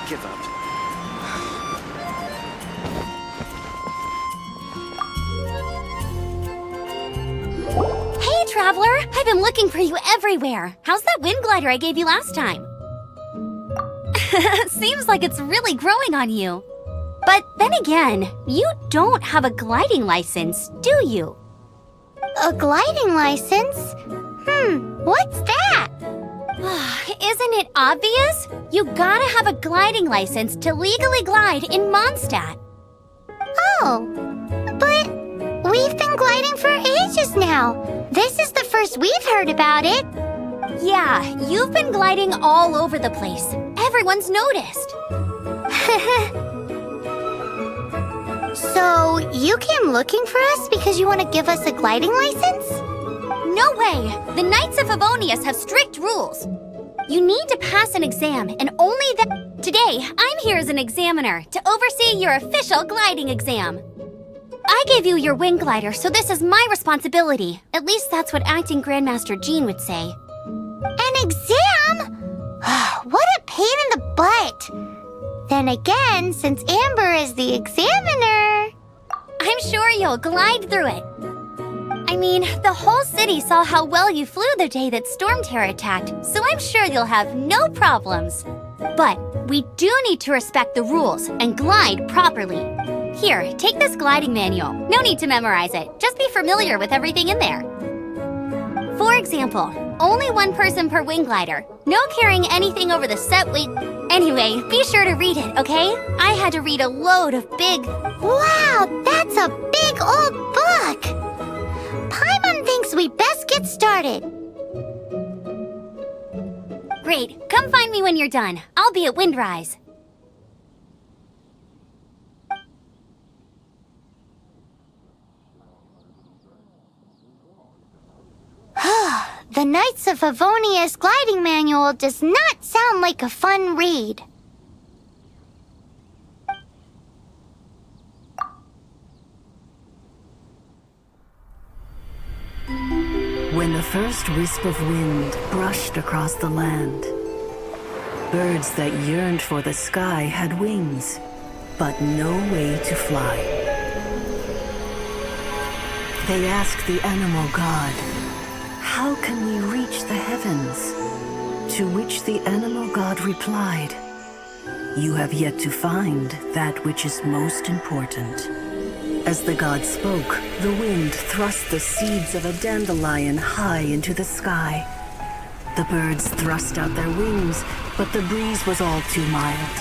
Give up. Hey, Traveler! I've been looking for you everywhere. How's that wind glider I gave you last time? Seems like it's really growing on you. But then again, you don't have a gliding license, do you? A gliding license? What's that? Isn't it obvious? You gotta have a gliding license to legally glide in Mondstadt. Oh, but we've been gliding for ages now. This is the first we've heard about it. Yeah, you've been gliding all over the place. Everyone's noticed. So, you came looking for us because you want to give us a gliding license? No way! The Knights of Favonius have strict rules. You need to pass an exam, and only then. Today, I'm here as an examiner to oversee your official gliding exam. I gave you your wing glider, so this is my responsibility. At least that's what Acting Grandmaster Jean would say. An exam? What a pain in the butt. Then again, since Amber is the examiner... I'm sure you'll glide through it. I mean, the whole city saw how well you flew the day that Storm Terror attacked, so I'm sure you'll have no problems. But we do need to respect the rules and glide properly. Here, take this gliding manual. No need to memorize it. Just be familiar with everything in there. For example, only one person per wing glider. No carrying anything over the set weight. Anyway, be sure to read it, okay? I had to read a load of big... Wow, that's a big old book! Paimon thinks we best get started. started. Great. Come find me when you're done. I'll be at Windrise. The Knights of Favonia's gliding manual does not sound like a fun read. When the first wisp of wind brushed across the land, birds that yearned for the sky had wings, but no way to fly. They asked the animal god, "How can we reach the heavens?" To which the animal god replied, "You have yet to find that which is most important." As the god spoke, the wind thrust the seeds of a dandelion high into the sky. The birds thrust out their wings, but the breeze was all too mild,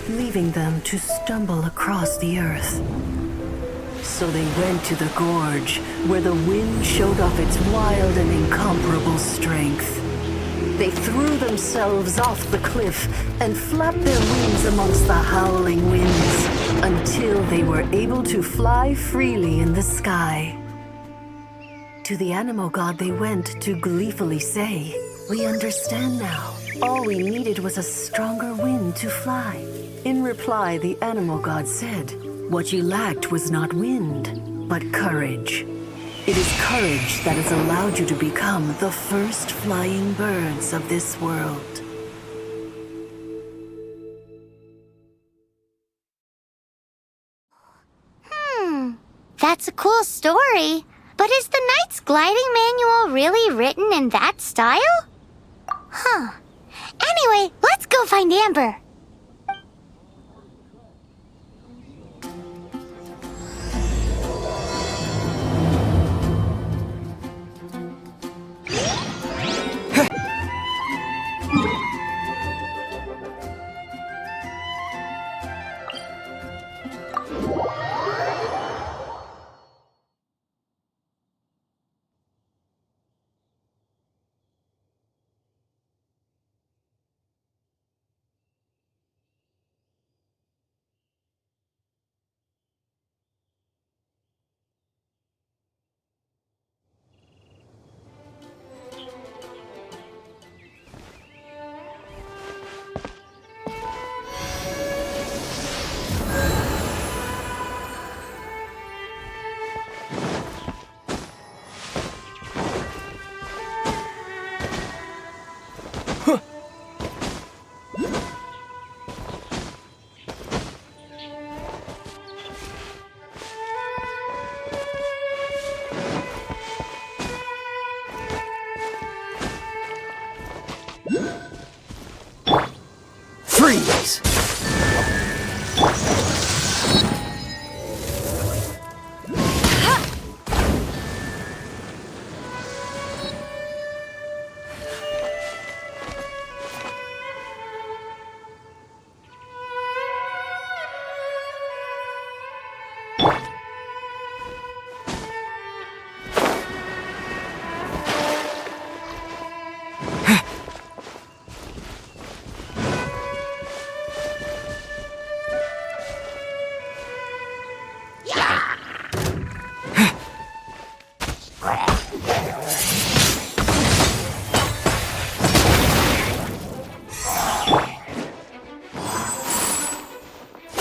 leaving them to stumble across the earth. So they went to the gorge, where the wind showed off its wild and incomparable strength. They threw themselves off the cliff and flapped their wings amongst the howling winds until they were able to fly freely in the sky. To the animal god they went to gleefully say, "We understand now. All we needed was a stronger wind to fly." In reply, the animal god said, "What you lacked was not wind, but courage. It is courage that has allowed you to become the first flying birds of this world." That's a cool story. But is the Knight's gliding manual really written in that style? Anyway, let's go find Amber. Freeze!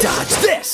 Dodge this!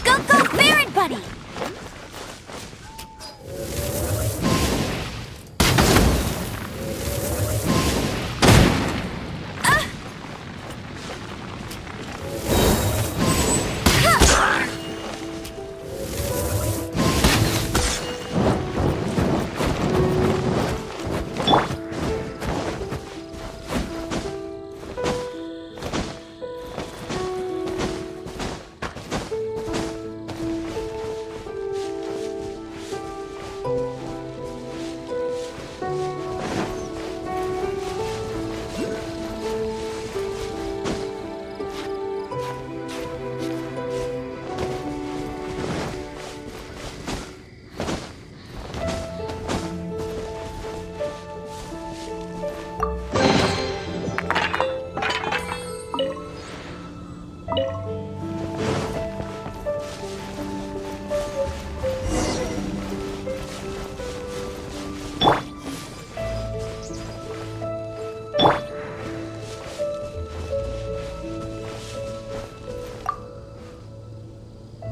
Go, go, Baron Buddy!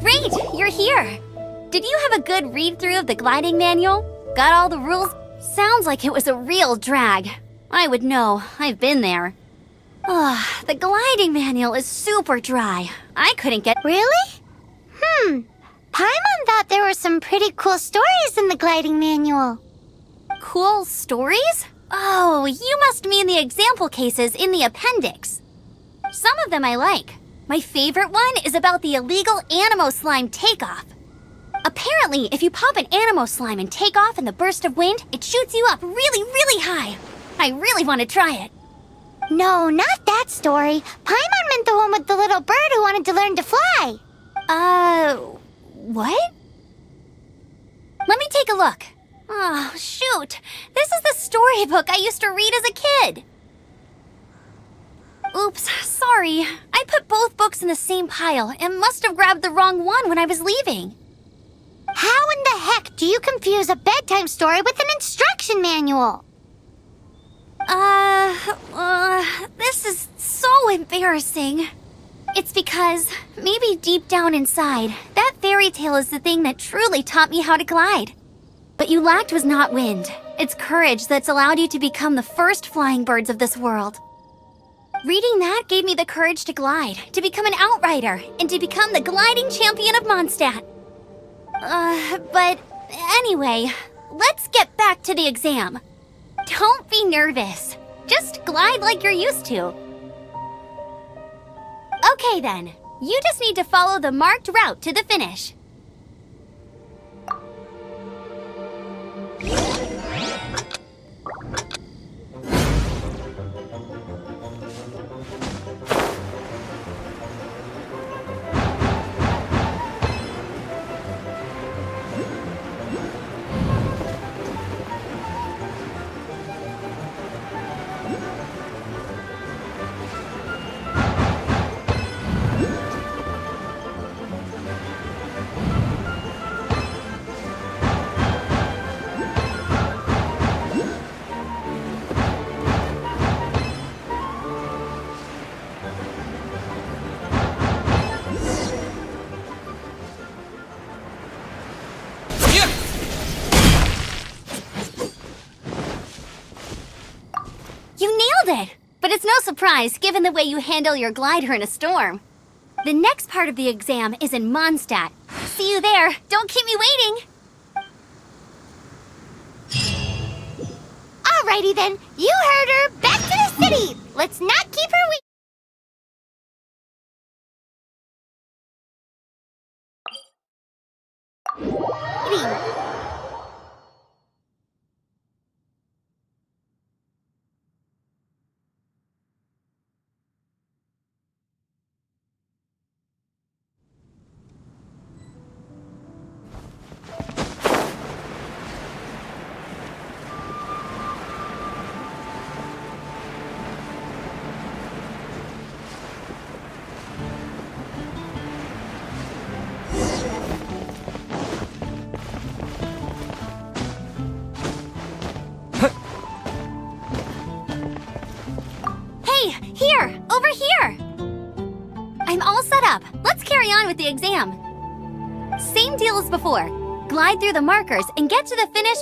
Great, you're here. Did you have a good read-through of the gliding manual? Got all the rules? Sounds like it was a real drag. I would know, I've been there. The gliding manual is super dry. I couldn't get— Really? Paimon thought there were some pretty cool stories in the gliding manual. Cool stories? Oh, you must mean the example cases in the appendix. Some of them I like. My favorite one is about the illegal Animo Slime takeoff. Apparently, if you pop an Animo Slime and take off in the burst of wind, it shoots you up really, really high. I really want to try it. No, not that story. Paimon meant the one with the little bird who wanted to learn to fly. What? Let me take a look. Oh, shoot. This is the storybook I used to read as a kid. Oops, sorry. I put both books in the same pile and must have grabbed the wrong one when I was leaving. How in the heck do you confuse a bedtime story with an instruction manual? This is so embarrassing. It's because, maybe deep down inside, that fairy tale is the thing that truly taught me how to glide. What you lacked was not wind. It's courage that's allowed you to become the first flying birds of this world. Reading that gave me the courage to glide, to become an outrider, and to become the gliding champion of Mondstadt. But anyway, let's get back to the exam. Don't be nervous. Just glide like you're used to. Okay then, you just need to follow the marked route to the finish. You nailed it! But it's no surprise, given the way you handle your glider in a storm. The next part of the exam is in Mondstadt. See you there. Don't keep me waiting. Alrighty then, you heard her. Back to the city. Let's not keep her waiting. here! I'm all set up. Let's carry on with the exam. Same deal as before. Glide through the markers and get to the finish.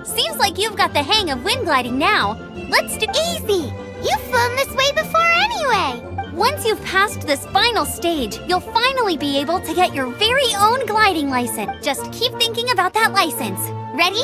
Seems like you've got the hang of wind gliding now. Let's do Easy! You've flown this way before anyway! Once you've passed this final stage, you'll finally be able to get your very own gliding license. Just keep thinking about that license. Ready?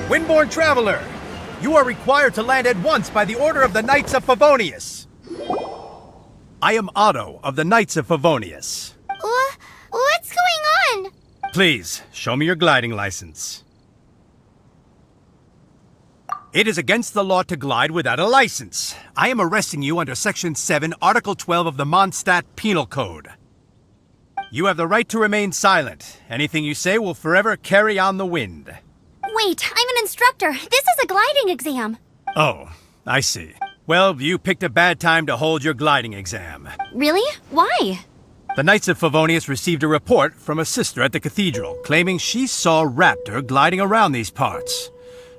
Windborne traveler, you are required to land at once by the order of the Knights of Favonius. I am Otto of the Knights of Favonius. What's going on? Please, show me your gliding license. It is against the law to glide without a license. I am arresting you under Section 7, Article 12 of the Mondstadt Penal Code. You have the right to remain silent. Anything you say will forever carry on the wind. Wait, I'm an instructor. This is a gliding exam. Oh, I see. Well, you picked a bad time to hold your gliding exam. Really? Why? The Knights of Favonius received a report from a sister at the cathedral claiming she saw Raptor gliding around these parts.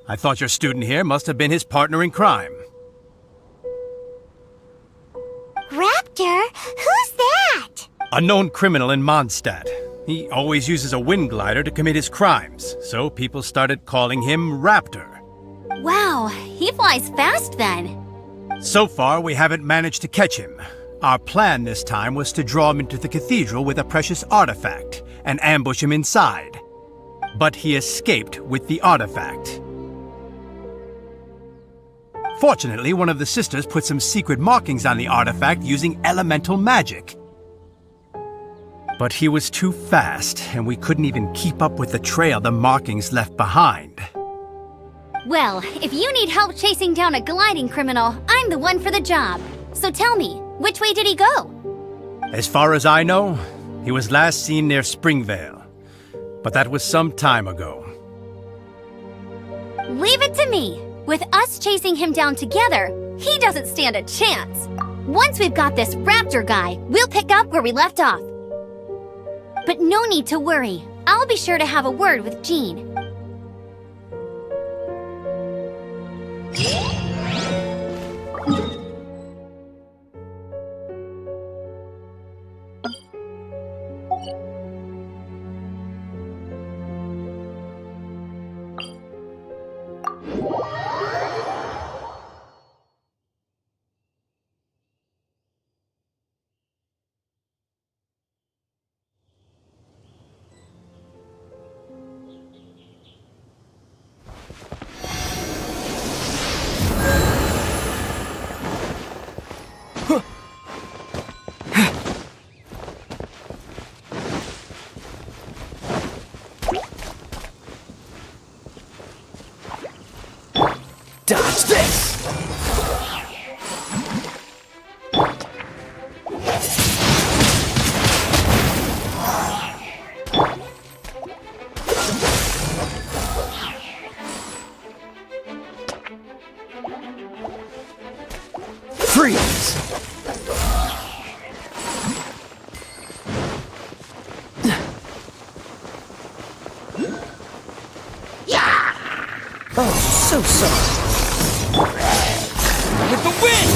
I thought your student here must have been his partner in crime. Raptor? Who's that? A known criminal in Mondstadt. He always uses a wind glider to commit his crimes, so people started calling him Raptor. Wow, he flies fast then. So far, we haven't managed to catch him. Our plan this time was to draw him into the cathedral with a precious artifact and ambush him inside. But he escaped with the artifact. Fortunately, one of the sisters put some secret markings on the artifact using elemental magic. But he was too fast, and we couldn't even keep up with the trail the markings left behind. Well, if you need help chasing down a gliding criminal, I'm the one for the job. So tell me, which way did he go? As far as I know, he was last seen near Springvale. But that was some time ago. Leave it to me. With us chasing him down together, he doesn't stand a chance. Once we've got this Raptor guy, we'll pick up where we left off. But no need to worry. I'll be sure to have a word with Jean. Dodge this! Freeze! Oh, so sorry. With the wind!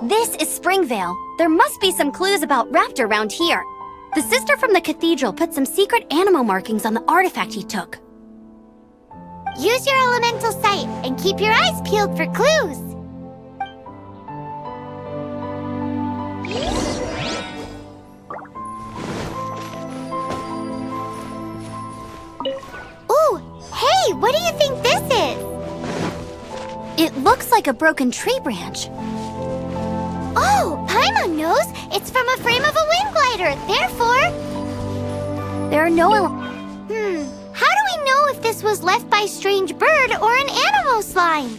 This is Springvale. There must be some clues about Raptor around here. The sister from the cathedral put some secret animal markings on the artifact he took. Use your elemental sight and keep your eyes peeled for clues. Ooh, hey, what do you think this is? It looks like a broken tree branch. Oh, Paimon knows. It's from a frame of a wind glider. Therefore... There are no... How do we know if this was left by a strange bird or an animo slime?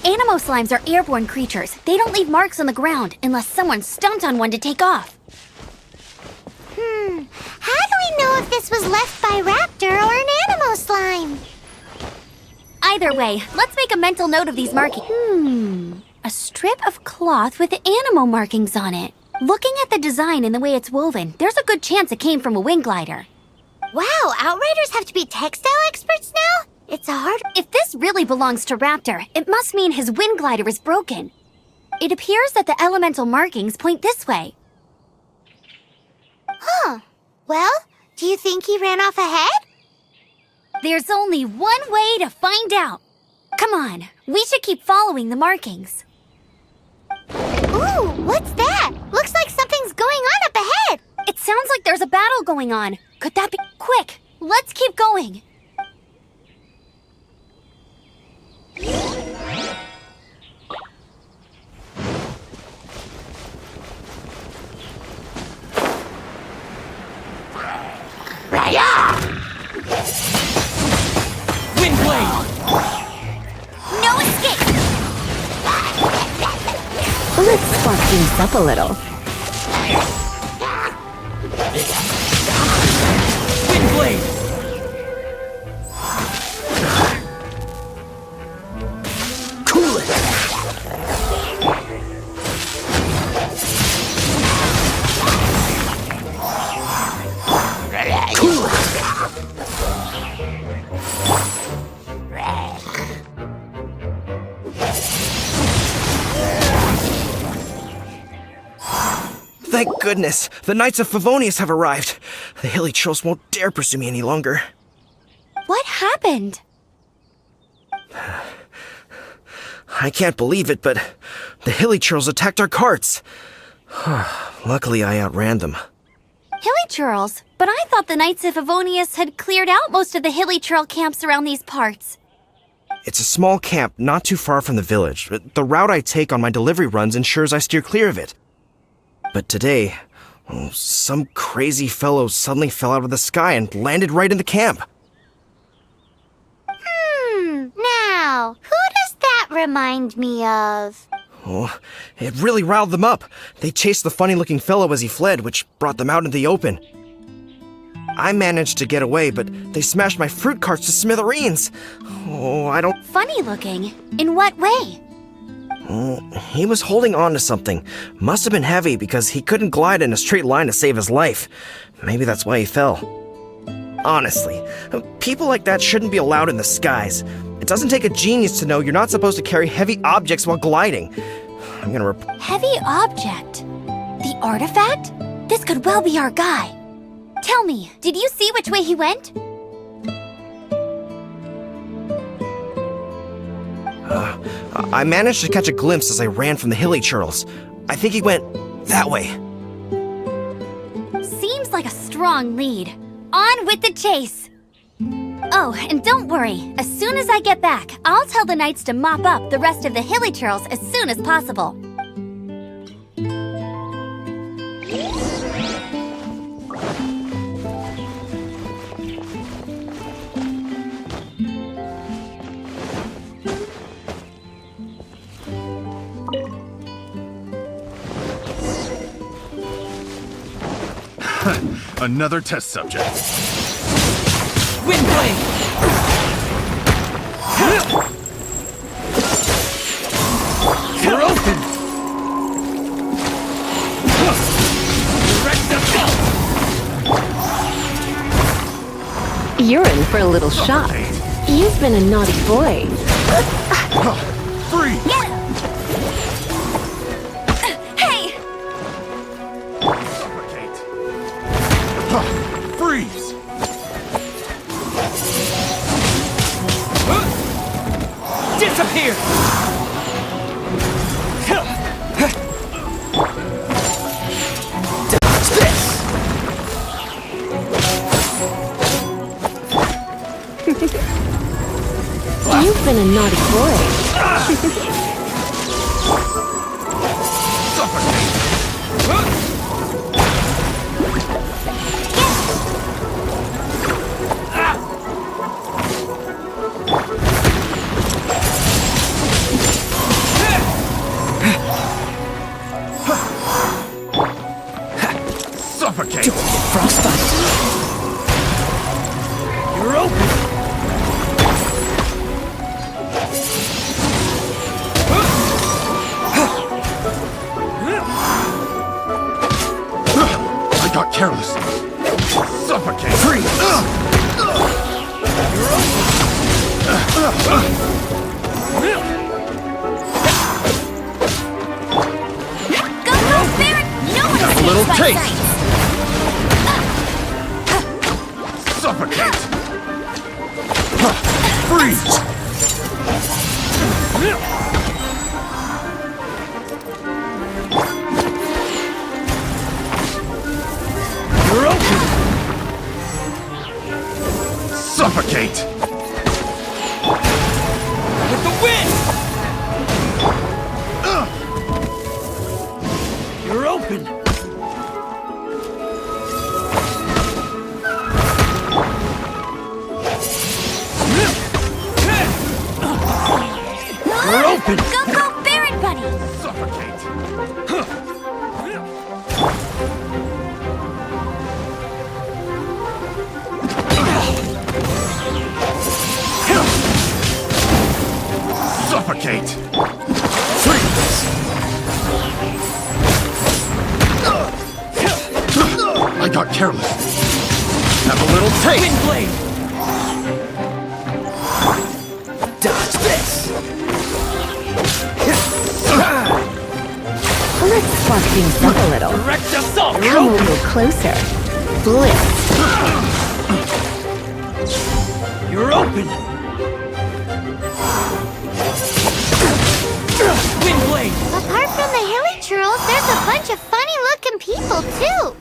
Animo slimes are airborne creatures. They don't leave marks on the ground unless someone stomped on one to take off. How do we know if this was left by Raptor or an animo slime? Either way, let's make a mental note of these markings. A strip of cloth with animal markings on it. Looking at the design and the way it's woven, there's a good chance it came from a wind glider. Wow, Outriders have to be textile experts now? It's a hard... If this really belongs to Raptor, it must mean his wind glider is broken. It appears that the elemental markings point this way. Huh. Well, do you think he ran off ahead? There's only one way to find out. Come on, we should keep following the markings. Ooh, what's that? Looks like something's going on up ahead. It sounds like there's a battle going on. Could that be... Quick, let's keep going. Wind blade! No escape! Let's swap things up a little. Wind blade! Cool it! Cool it! Thank goodness! The Knights of Favonius have arrived! The hilly trolls won't dare pursue me any longer. What happened? I can't believe it, but the hilly trolls attacked our carts. Luckily, I outran them. Hilly churls? But I thought the Knights of Favonius had cleared out most of the hilly churl camps around these parts. It's a small camp not too far from the village. The route I take on my delivery runs ensures I steer clear of it. But today, some crazy fellow suddenly fell out of the sky and landed right in the camp. remind me of? Oh, it really riled them up. They chased the funny-looking fellow as he fled, which brought them out in the open. I managed to get away, but they smashed my fruit carts to smithereens. Oh, I don't... Funny looking? In what way? He was holding on to something. Must have been heavy because he couldn't glide in a straight line to save his life. Maybe that's why he fell. Honestly, people like that shouldn't be allowed in the skies. It doesn't take a genius to know you're not supposed to carry heavy objects while gliding. I'm gonna Heavy object? The artifact? This could well be our guy. Tell me, did you see which way he went? I managed to catch a glimpse as I ran from the hilly churls. I think he went that way. Seems like a strong lead. On with the chase! Oh, and don't worry. As soon as I get back, I'll tell the knights to mop up the rest of the hilly churls as soon as possible. Another test subject. Windblade! You're open! Direct yourself! You're in for a little shock. You've been a naughty boy. Free! Hey! Suffocate! Freeze! Disappear! Dodge this! You've been a naughty boy. Suffocate! Suffocate! Frostbite! You're open! I got careless. Suffocate! Free! Go, Barrett! No one Got a little escapes by taste. sight. Suffocate! Freeze! You're open! Suffocate! With the wind! You're open! You're open! Go, Barrett, buddy! Suffocate! Suffocate! Freeze! I got careless. Have a little taste! Windblade! Dodge this! Let's spark things up a little. Direct assault! You're Come a open! little closer. Blitz. You're open! Windblade! Apart from the hilly churls, there's a bunch of funny-looking people, too.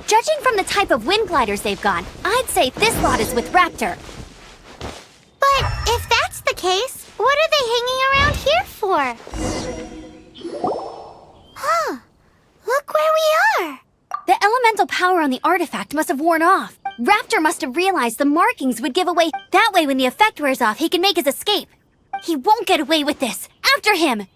Judging from the type of wind gliders they've got, I'd say this lot is with Raptor. But if that's the case, what are they hanging around here for? Huh. Look where we are. The elemental power on the artifact must have worn off. Raptor must have realized the markings would give away. That way, when the effect wears off, he can make his escape. He won't get away with this! After him!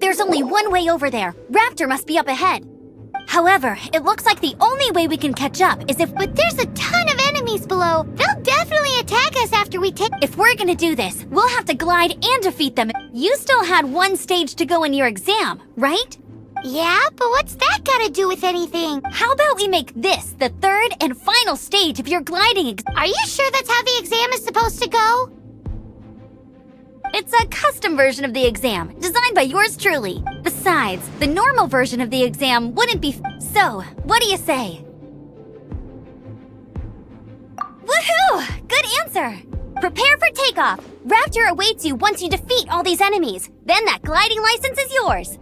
There's only one way over there. Raptor must be up ahead. However, it looks like the only way we can catch up is if... But there's a ton of enemies below. They'll definitely attack us after we take... If we're gonna do this, we'll have to glide and defeat them. You still had one stage to go in your exam, right? Yeah, but what's that gotta do with anything? How about we make this the third and final stage of your gliding Are you sure that's how the exam is supposed to go? It's a custom version of the exam, designed by yours truly. Besides, the normal version of the exam wouldn't be So, what do you say? Woohoo! Good answer! Prepare for takeoff! Raptor awaits you once you defeat all these enemies. Then that gliding license is yours.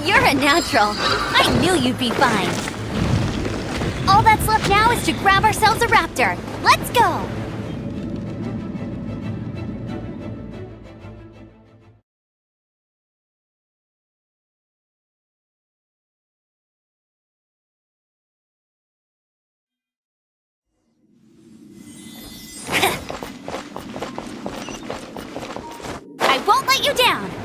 You're a natural. I knew you'd be fine. All that's left now is to grab ourselves a raptor. Let's go! I won't let you down!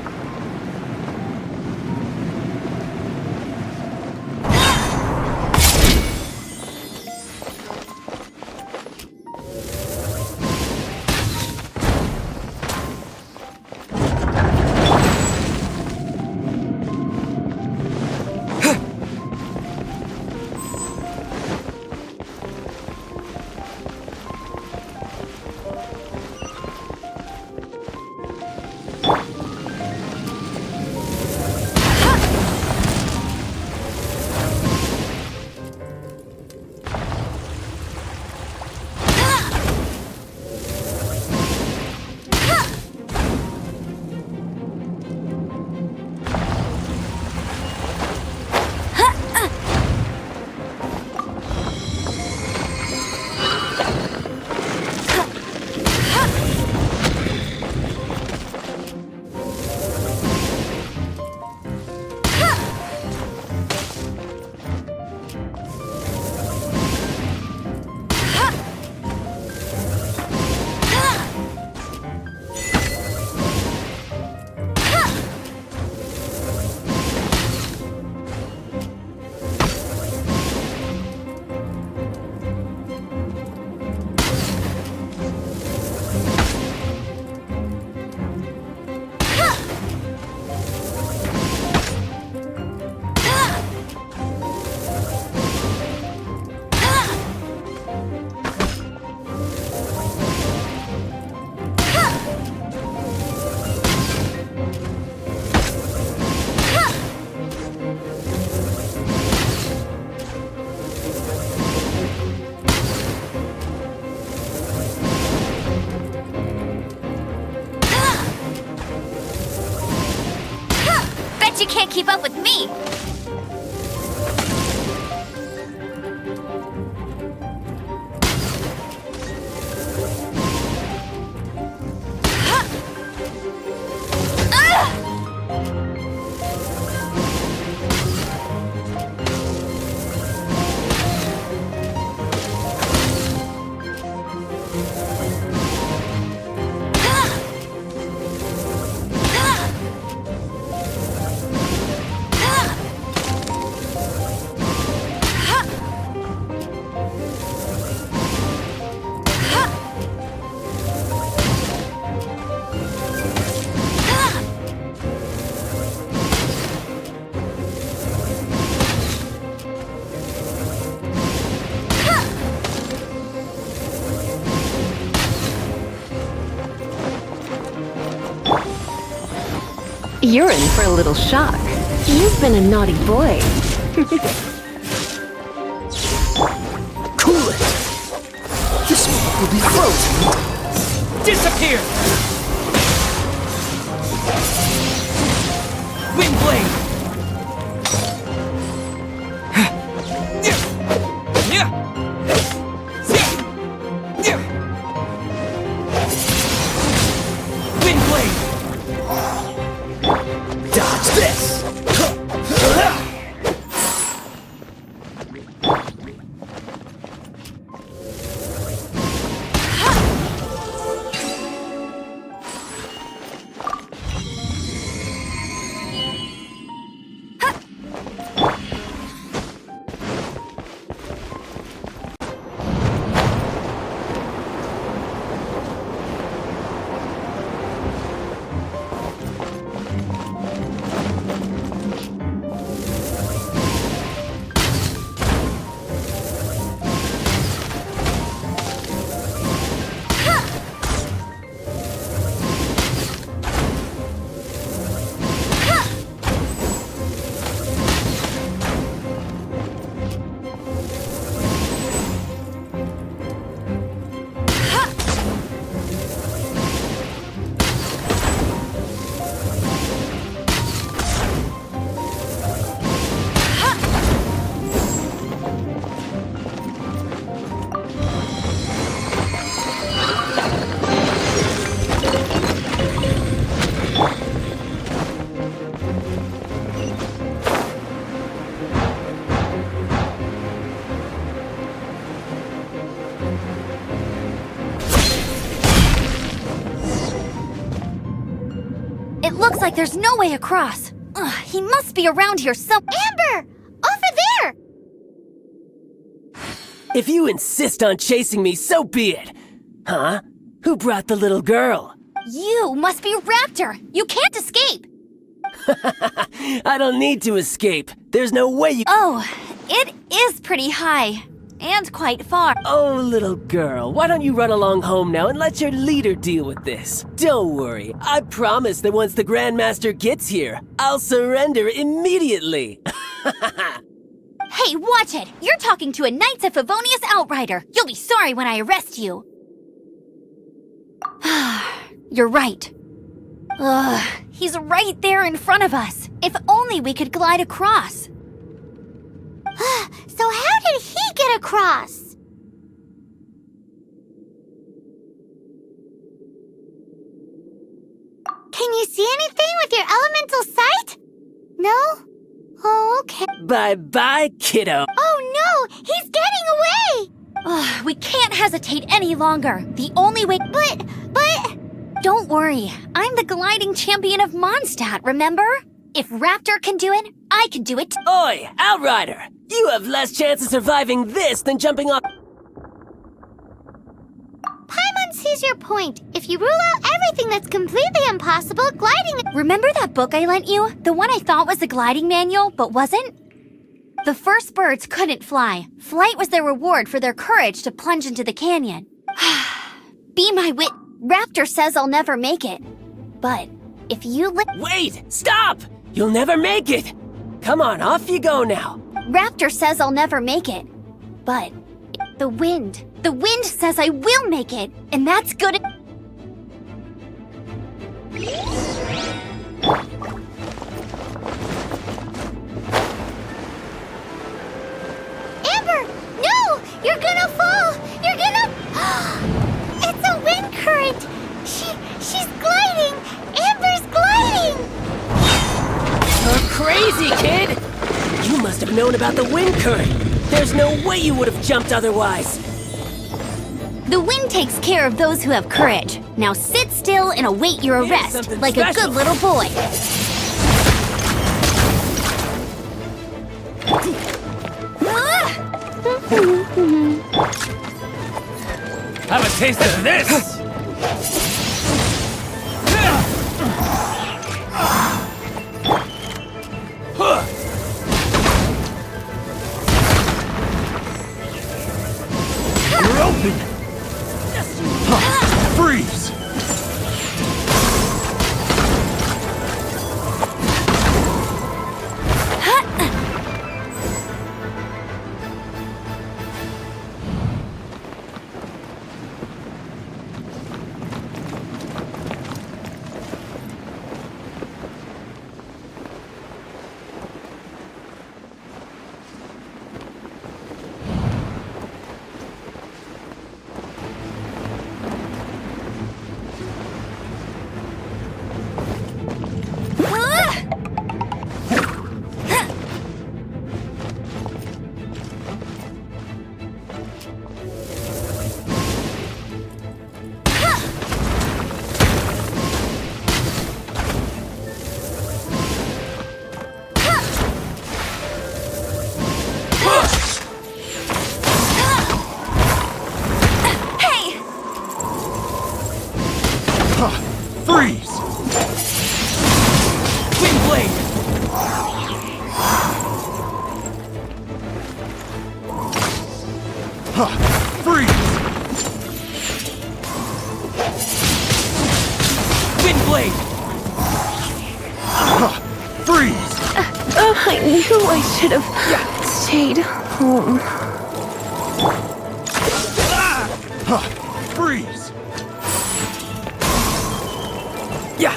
can't keep up with me. You're in for a little shock. You've been a naughty boy. Cool it! This one will be frozen! Disappear! Wind blade! Wind blade! Dodge this! It looks like there's no way across. Ugh, he must be around here Amber! Over there! If you insist on chasing me, so be it. Huh? Who brought the little girl? You must be Raptor. You can't escape. I don't need to escape. There's no way you... Oh, it is pretty high. And quite far. Oh, little girl, why don't you run along home now and let your leader deal with this? Don't worry, I promise that once the Grandmaster gets here, I'll surrender immediately. Hey, watch it! You're talking to a Knights of Favonius outrider. You'll be sorry when I arrest you. You're right. Ugh, he's right there in front of us. If only we could glide across. So how did he get across? Can you see anything with your elemental sight? No? Oh, okay. Bye-bye, kiddo. Oh no! He's getting away! Ugh, we can't hesitate any longer. The only way— But... Don't worry. I'm the gliding champion of Mondstadt, remember? If Raptor can do it, I can do it too. Oi, Outrider! You have less chance of surviving this than jumping off— Paimon sees your point. If you rule out everything that's completely impossible, gliding— Remember that book I lent you? The one I thought was the gliding manual, but wasn't? The first birds couldn't fly. Flight was their reward for their courage to plunge into the canyon. Be my wit— Raptor says I'll never make it. But if you Wait! Stop! You'll never make it! Come on, off you go now. Raptor says I'll never make it. But the wind says I will make it, and that's good. You're gonna fall! You're gonna... It's a wind current! She's gliding! Amber's gliding! You're crazy, kid! You must have known about the wind current. There's no way you would have jumped otherwise. The wind takes care of those who have courage. Now sit still and await your Here's arrest, something like a special. good little boy. Have a taste of this! You're open! Freeze! Freeze! Wind blade! Freeze! Wind blade! Freeze! I knew I should have stayed home. Freeze! Yeah.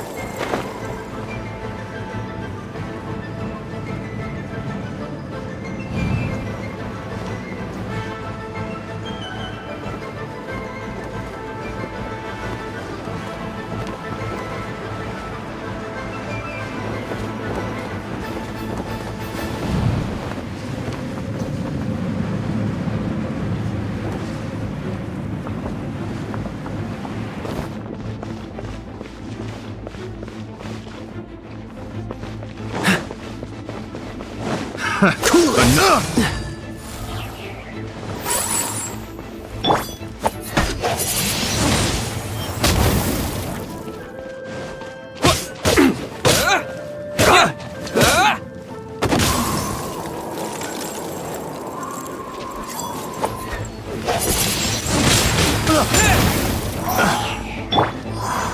Cool enough!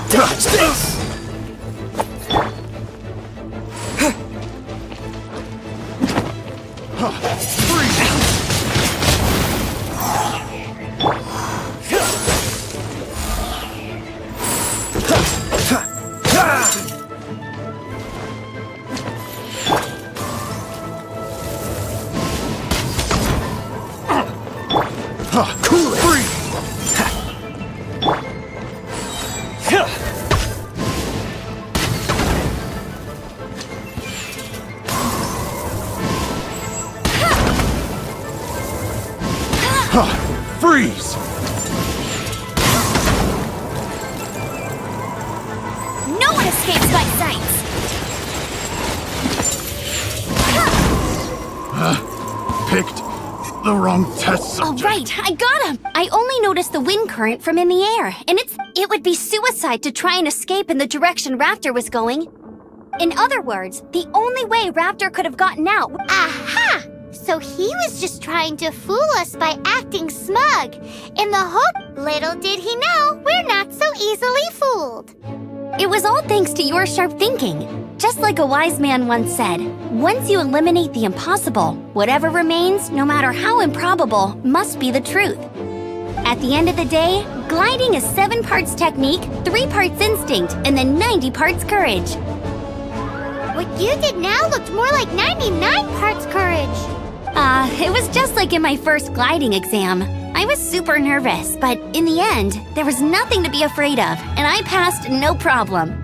Dodge this! Cool it! Freeze! Freeze! No one escapes my sights! Picked the wrong test All subject. right, I got him! I only noticed the wind current from in the air, and it would be suicide to try and escape in the direction Raptor was going. In other words, the only way Raptor could have gotten out... Aha! So he was just trying to fool us by acting smug. In the hope, little did he know, we're not so easily fooled. It was all thanks to your sharp thinking. Just like a wise man once said, once you eliminate the impossible, whatever remains, no matter how improbable, must be the truth. At the end of the day, gliding is 7 parts technique, 3 parts instinct, and then 90 parts courage. What you did now looked more like 99 parts courage. It was just like in my first gliding exam. I was super nervous, but in the end, there was nothing to be afraid of, and I passed no problem.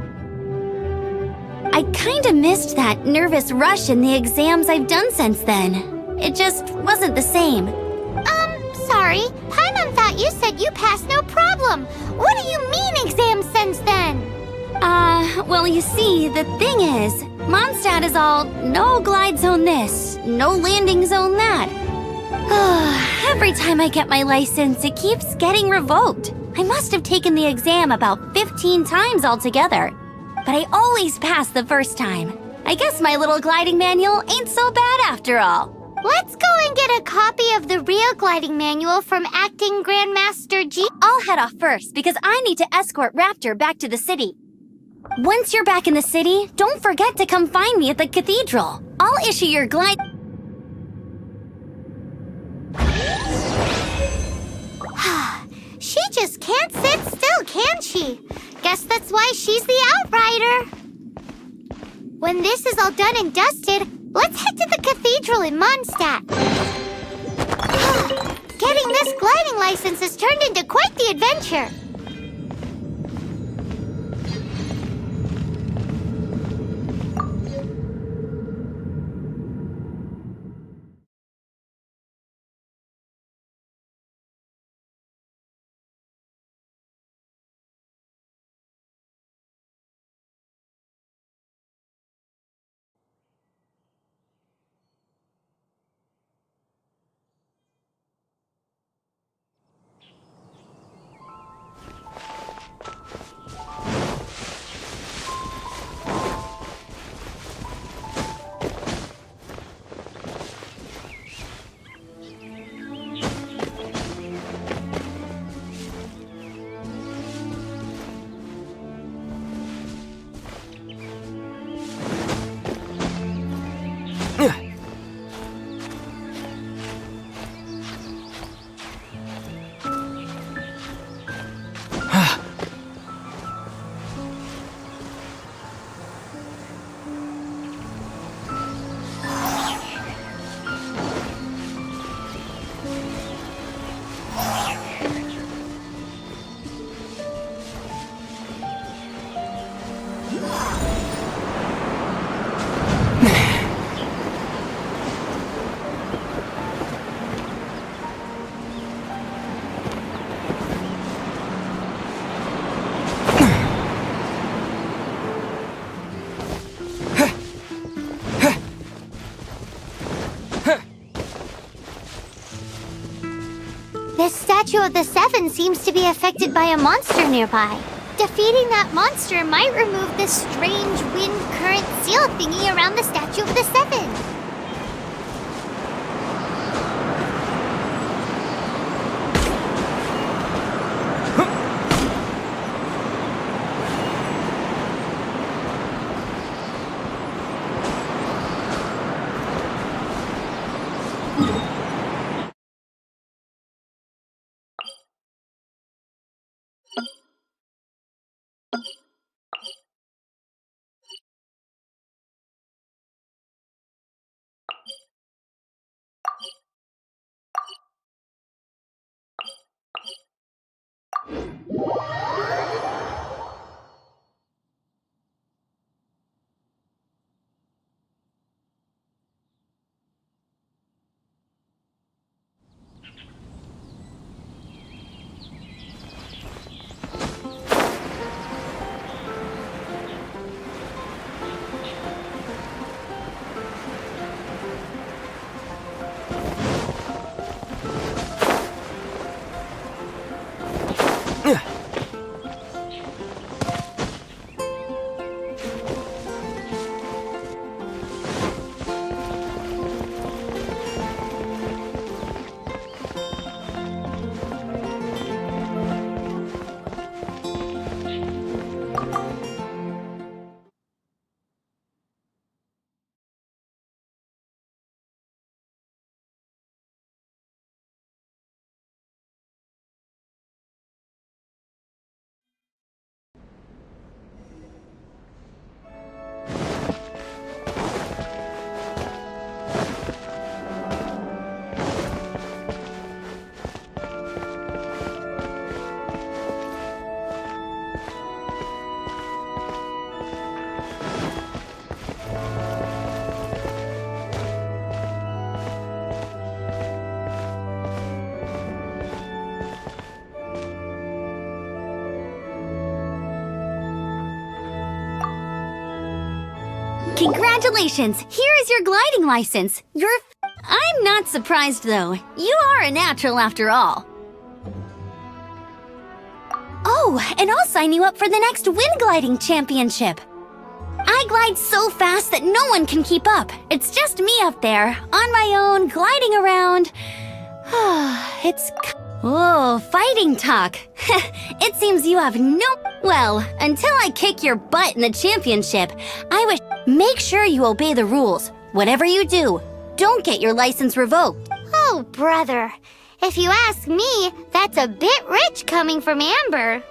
I kinda missed that nervous rush in the exams I've done since then. It just wasn't the same. Sorry. Paimon thought you said you passed no problem. What do you mean exams since then? Well, you see, the thing is, Mondstadt is all no glide zone this, no landing zone that. Every time I get my license, it keeps getting revoked. I must have taken the exam about 15 times altogether. But I always pass the first time. I guess my little gliding manual ain't so bad after all. Let's go and get a copy of the real gliding manual from Acting Grandmaster G. I'll head off first because I need to escort Raptor back to the city. Once you're back in the city, don't forget to come find me at the cathedral. I'll issue your glide... She just can't sit still, can she? Guess that's why she's the Outrider. When this is all done and dusted, let's head to the cathedral in Mondstadt. Getting this gliding license has turned into quite the adventure. This statue of the Seven seems to be affected by a monster nearby. Defeating that monster might remove this strange wind current seal thingy around the statue of the Seven. Congratulations! Here is your gliding license. I'm not surprised, though. You are a natural after all. Oh, and I'll sign you up for the next wind gliding championship. I glide so fast that no one can keep up. It's just me up there, on my own, gliding around. Oh, fighting talk. It seems you have no... Well, until I kick your butt in the championship, I wish... Make sure you obey the rules. Whatever you do, don't get your license revoked. Oh, brother. If you ask me, that's a bit rich coming from Amber.